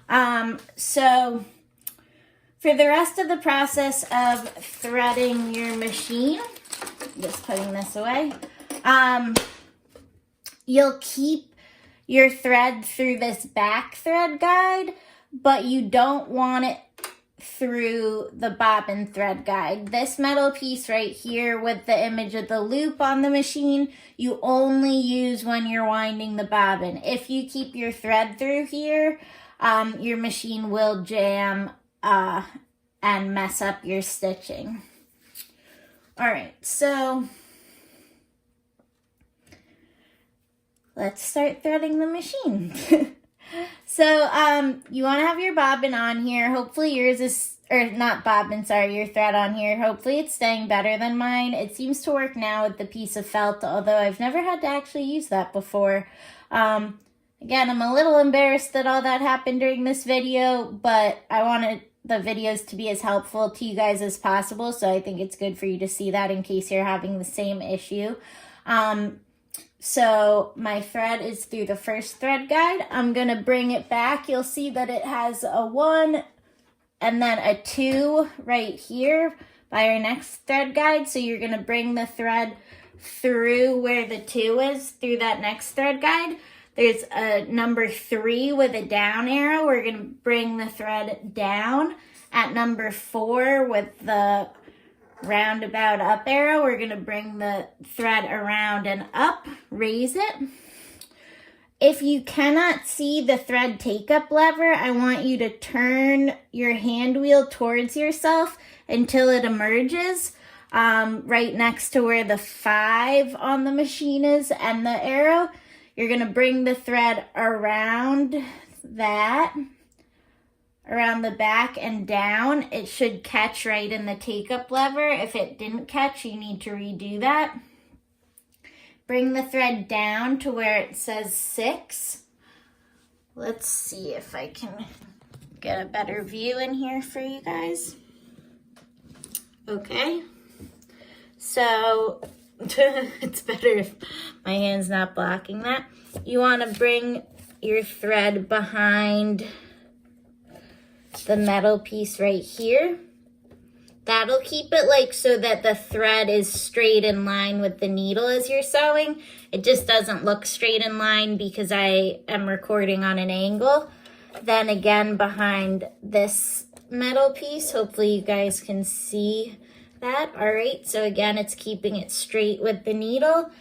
thread. So for the rest of the process of threading your machine, just putting this away, you'll keep your thread through this back thread guide, but you don't want it through the bobbin thread guide. This metal piece right here with the image of the loop on the machine, you only use when you're winding the bobbin. If you keep your thread through here, your machine will jam and mess up your stitching. All right, so let's start threading the machine. So you want to have your bobbin on here. Hopefully yours is, or not bobbin, sorry, your thread on here. Hopefully it's staying better than mine. It seems to work now with the piece of felt, although I've never had to actually use that before. Again, I'm a little embarrassed that all that happened during this video, but I wanted the videos to be as helpful to you guys as possible, so I think it's good for you to see that in case you're having the same issue. So my thread is through the first thread guide. I'm going to bring it back. You'll see that it has a 1 and then a 2 right here by our next thread guide. So you're going to bring the thread through where the 2 is, through that next thread guide. There's a number 3 with a down arrow. We're going to bring the thread down. At number 4 with the roundabout up arrow, we're going to bring the thread around and up, raise it. If you cannot see the thread take-up lever, I want you to turn your hand wheel towards yourself until it emerges right next to where the 5 on the machine is and the arrow. You're going to bring the thread around that, around the back and down. It should catch right in the take-up lever. If it didn't catch, you need to redo that. Bring the thread down to where it says 6. Let's see if I can get a better view in here for you guys. Okay. So it's better if my hand's not blocking that. You want to bring your thread behind the metal piece right here. That'll keep it like so that the thread is straight in line with the needle as you're sewing. It just doesn't look straight in line because I am recording on an angle. Then again behind this metal piece, hopefully you guys can see that. All right, so again, it's keeping it straight with the needle.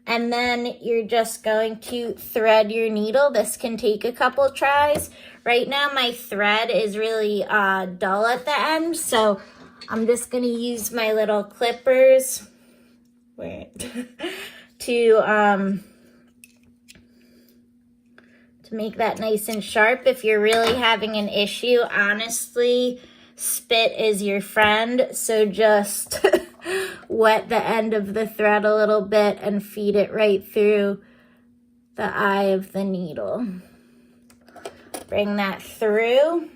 And then you're just going to thread your needle. This can take a couple tries. Right now my thread is really dull at the end, so I'm just going to use my little clippers to make that nice and sharp. If you're really having an issue, honestly, spit is your friend, so just wet the end of the thread a little bit and feed it right through the eye of the needle. Bring that through.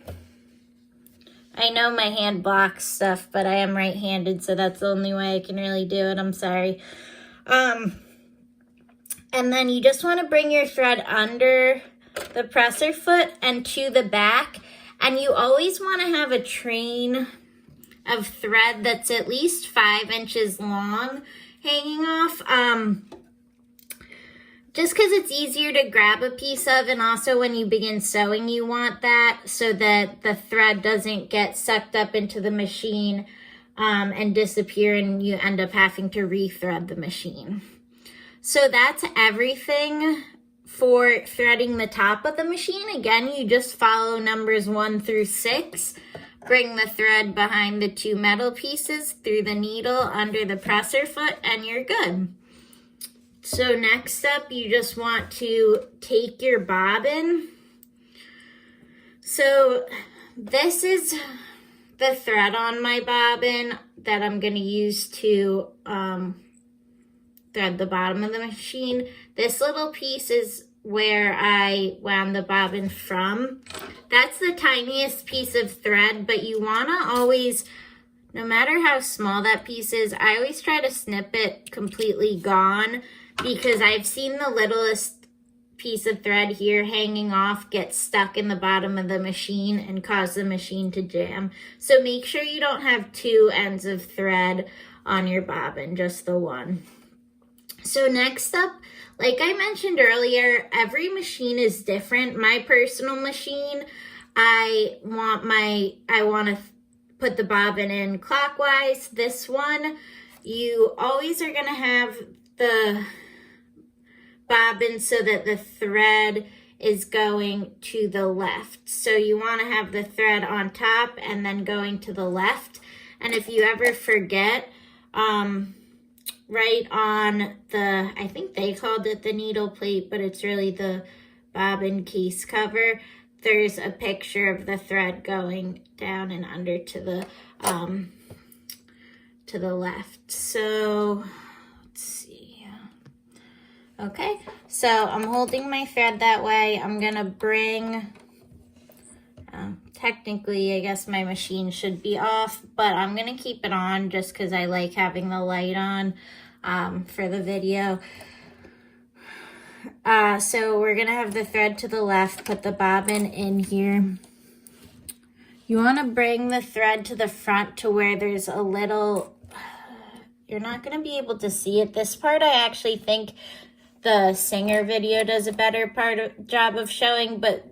I know my hand blocks stuff, but I am right-handed, so that's the only way I can really do it. I'm sorry. And then you just want to bring your thread under the presser foot and to the back. And you always want to have a train of thread that's at least 5 inches long hanging off. Just because it's easier to grab a piece of, and also when you begin sewing, you want that so that the thread doesn't get sucked up into the machine and disappear, and you end up having to rethread the machine. So that's everything for threading the top of the machine. Again, you just follow numbers 1 through 6. Bring the thread behind the 2 metal pieces through the needle under the presser foot, and you're good. So next up, you just want to take your bobbin. So this is the thread on my bobbin that I'm going to use to thread the bottom of the machine. This little piece is where I wound the bobbin from. That's the tiniest piece of thread, but you want to always, no matter how small that piece is, I always try to snip it completely gone, because I've seen the littlest piece of thread here hanging off gets stuck in the bottom of the machine and cause the machine to jam. So make sure you don't have two ends of thread on your bobbin, just the one. So next up, like I mentioned earlier, every machine is different. My personal machine, I want to put the bobbin in clockwise. This one, you always are going to have the bobbin so that the thread is going to the left. So you want to have the thread on top and then going to the left. And if you ever forget, right on the, I think they called it the needle plate, but it's really the bobbin case cover, there's a picture of the thread going down and under to the left. So let's see. Okay, so I'm holding my thread that way. I'm gonna bring, technically I guess my machine should be off, but I'm gonna keep it on just because I like having the light on for the video. So we're gonna have the thread to the left, put the bobbin in here. You want to bring the thread to the front to where there's a little, you're not going to be able to see it. This part I actually think the Singer video does a better job of showing, but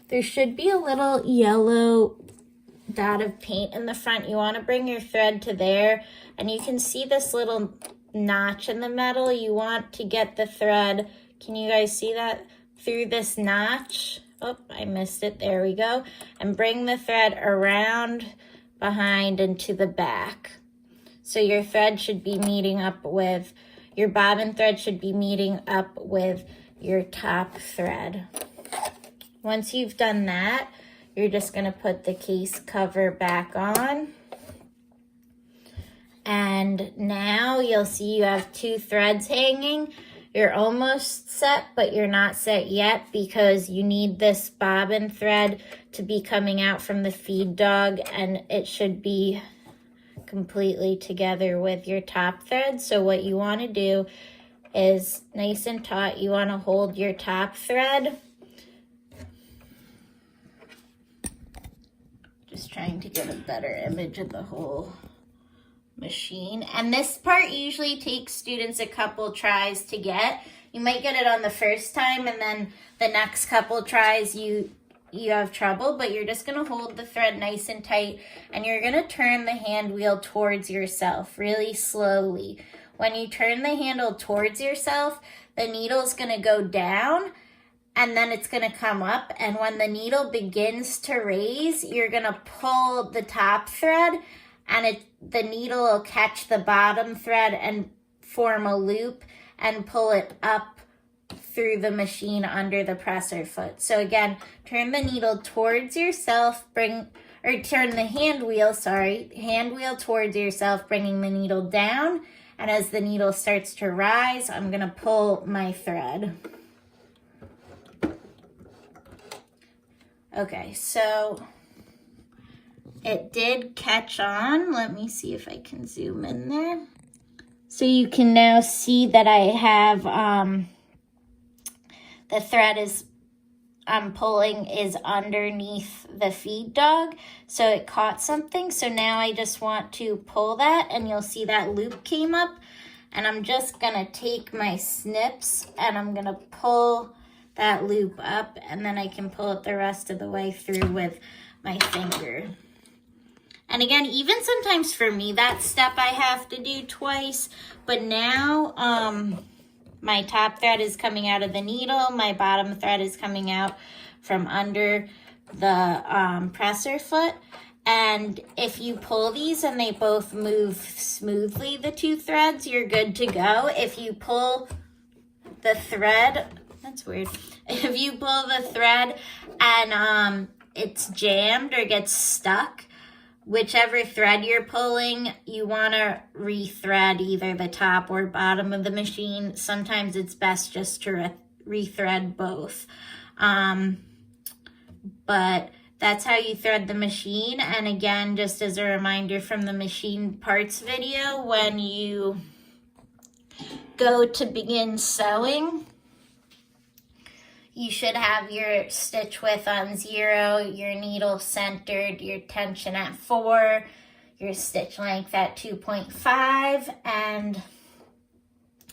there should be a little yellow dot of paint in the front. You want to bring your thread to there, and you can see this little notch in the metal. You want to get the thread, can you guys see that? Through this notch. Oh, I missed it. There we go. And bring the thread around behind and to the back. So your thread should be meeting up with, your bobbin thread should be meeting up with your top thread. Once you've done that, you're just going to put the case cover back on. And now you'll see you have two threads hanging. You're almost set, but you're not set yet because you need this bobbin thread to be coming out from the feed dog, and it should be completely together with your top thread. So what you want to do is nice and taut, you want to hold your top thread. Just trying to get a better image of the whole machine. And this part usually takes students a couple tries to get. You might get it on the first time, and then the next couple tries you have trouble, but you're just going to hold the thread nice and tight, and you're going to turn the hand wheel towards yourself really slowly. When you turn the handle towards yourself, the needle's going to go down, and then it's going to come up, and when the needle begins to raise, you're going to pull the top thread, and the needle will catch the bottom thread and form a loop and pull it up through the machine under the presser foot. So again, turn the needle towards yourself, turn the hand wheel towards yourself, bringing the needle down. And as the needle starts to rise, I'm going to pull my thread. Okay, so it did catch on. Let me see if I can zoom in there. So you can now see that I have the thread I'm pulling is underneath the feed dog. So it caught something. So now I just want to pull that, and you'll see that loop came up. And I'm just going to take my snips and I'm going to pull that loop up, and then I can pull it the rest of the way through with my finger. And again, even sometimes for me, that step I have to do twice. But now my top thread is coming out of the needle. My bottom thread is coming out from under the presser foot. And if you pull these and they both move smoothly, the two threads, you're good to go. If you pull the thread, that's weird. If you pull the thread and it's jammed or gets stuck, whichever thread you're pulling, you want to rethread either the top or bottom of the machine. Sometimes it's best just to rethread both. But that's how you thread the machine. And again, just as a reminder from the machine parts video, when you go to begin sewing, You should have your stitch width on 0, your needle centered, your tension at 4, your stitch length at 2.5, and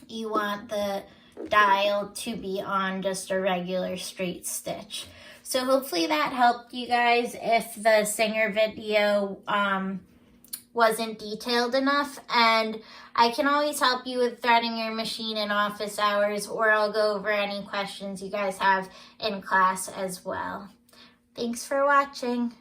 you want the dial to be on just a regular straight stitch. So hopefully that helped you guys if the Singer video wasn't detailed enough, and I can always help you with threading your machine in office hours, or I'll go over any questions you guys have in class as well. Thanks for watching.